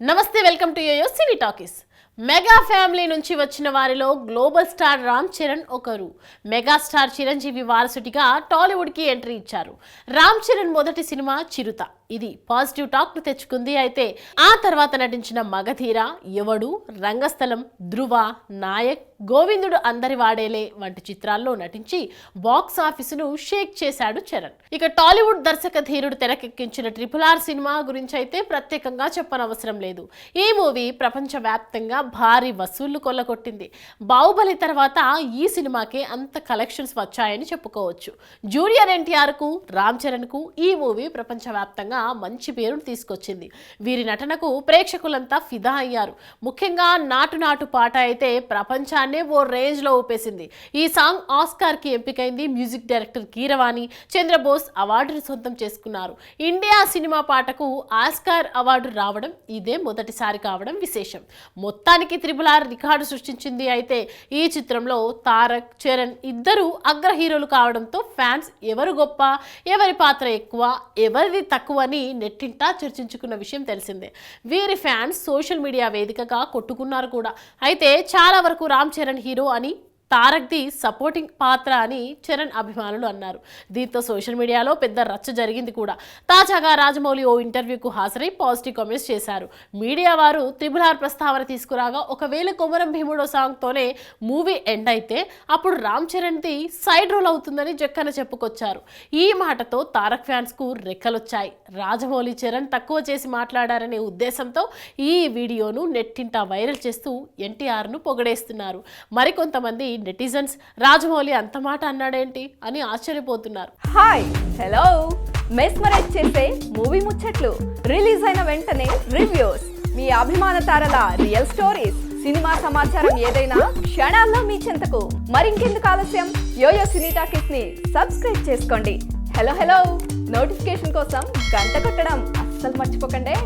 నమస్తే, welcome to yoyo cine talkies. Mega family నుంచి వచ్చిన వారిలో గ్లోబల్ స్టార్ రామ్ చరణ్ ఒకరు. మెగాస్టార్ చిరంజీవి వారసుడిగా టాలీవుడ్కి ఎంట్రీ ఇచ్చారు. రామ్ చరణ్ మొదటి సినిమా చిరుత. ఇది పాజిటివ్ టాక్ ను తెచ్చుకుంది. అయితే ఆ తర్వాత నటించిన మగధీర, ఎవడు, రంగస్థలం, ధృవ, నాయక్, గోవిందుడు అందరి వాడేలే వంటి చిత్రాల్లో నటించి బాక్స్ ఆఫీసును షేక్ చేశాడు చరణ్. ఇక టాలీవుడ్ దర్శక ధీరుడు తెరకెక్కించిన RRR సినిమా గురించి అయితే ప్రత్యేకంగా చెప్పనవసరం లేదు. ఈ మూవీ ప్రపంచవ్యాప్తంగా భారీ వసూళ్లు కొల్లగొట్టింది. బాహుబలి తర్వాత ఈ సినిమాకే అంత కలెక్షన్స్ వచ్చాయని చెప్పుకోవచ్చు. జూనియర్ ఎన్టీఆర్ కు, రామ్ చరణ్ కు ఈ మూవీ ప్రపంచవ్యాప్తంగా మంచి పేరును తీసుకొచ్చింది. వీరి నటనకు ప్రేక్షకులంతా ఫిదా అయ్యారు. ముఖ్యంగా నాటు నాటు పాట అయితే ప్రపంచాన్నే ఓ రేంజ్ లో ఊపేసింది. ఈ సాంగ్ ఆస్కార్ కి ఎంపికైంది. మ్యూజిక్ డైరెక్టర్ కీరవాణి, చంద్రబోస్ అవార్డును సొంతం చేసుకున్నారు. ఇండియా సినిమా పాటకు ఆస్కార్ అవార్డు రావడం ఇదే మొదటిసారి కావడం విశేషం. మొత్తానికి RRR రికార్డు సృష్టించింది. అయితే ఈ చిత్రంలో తారక్, చరణ్ ఇద్దరు అగ్ర హీరోలు కావడంతో ఫ్యాన్స్ ఎవరు గొప్ప, ఎవరి పాత్ర ఎక్కువ, ఎవరిది తక్కువ అని నెట్టింటా చర్చించుకున్న విషయం తెలిసిందే. వీరి ఫ్యాన్స్ సోషల్ మీడియా వేదికగా కొట్టుకున్నారు కూడా. అయితే చాలా వరకు రామ్ చరణ్ హీరో అని, తారక్ది సపోర్టింగ్ పాత్ర అని చరణ్ అభిమానులు అన్నారు. దీంతో సోషల్ మీడియాలో పెద్ద రచ్చ జరిగింది కూడా. తాజాగా రాజమౌళి ఓ ఇంటర్వ్యూకు హాజరై పాజిటివ్ కామెంట్స్ చేశారు. మీడియా వారు RRR ప్రస్తావన తీసుకురాగా ఒకవేళ కొమరం భీముడో సాంగ్తోనే మూవీ ఎండ్ అయితే అప్పుడు రామ్ చరణ్ది సైడ్ రోల్ అవుతుందని జక్కన చెప్పుకొచ్చారు. ఈ మాటతో తారక్ ఫ్యాన్స్ కు రెక్కలొచ్చాయి. రాజమౌళి చరణ్ తక్కువ చేసి మాట్లాడారనే ఉద్దేశంతో ఈ వీడియోను నెట్టింటా వైరల్ చేస్తూ ఎన్టీఆర్ను పొగడేస్తున్నారు. మరికొంతమంది నెటిజన్స్ రాజమౌళి అంత మాట అన్నాడేంటి అని ఆశ్చర్యపోతున్నారు. హాయ్, హలో, మెస్మరైజ్ చేసే మూవీ ముచ్చట్లు, రిలీజ్ అయిన వెంటనే రివ్యూస్, మీ అభిమాన తారల రియల్ స్టోరీస్, సినిమా సమాచారం ఏదైనా క్షణాల్లో మీ చెంతకు. మరింకెందుకు ఆలస్యం, యోయో సినీ టాకీస్ ని సబ్స్క్రైబ్ చేసుకోండి. హలో, నోటిఫికేషన్ కోసం గంట కొట్టడం అస్సలు మర్చిపోకండి.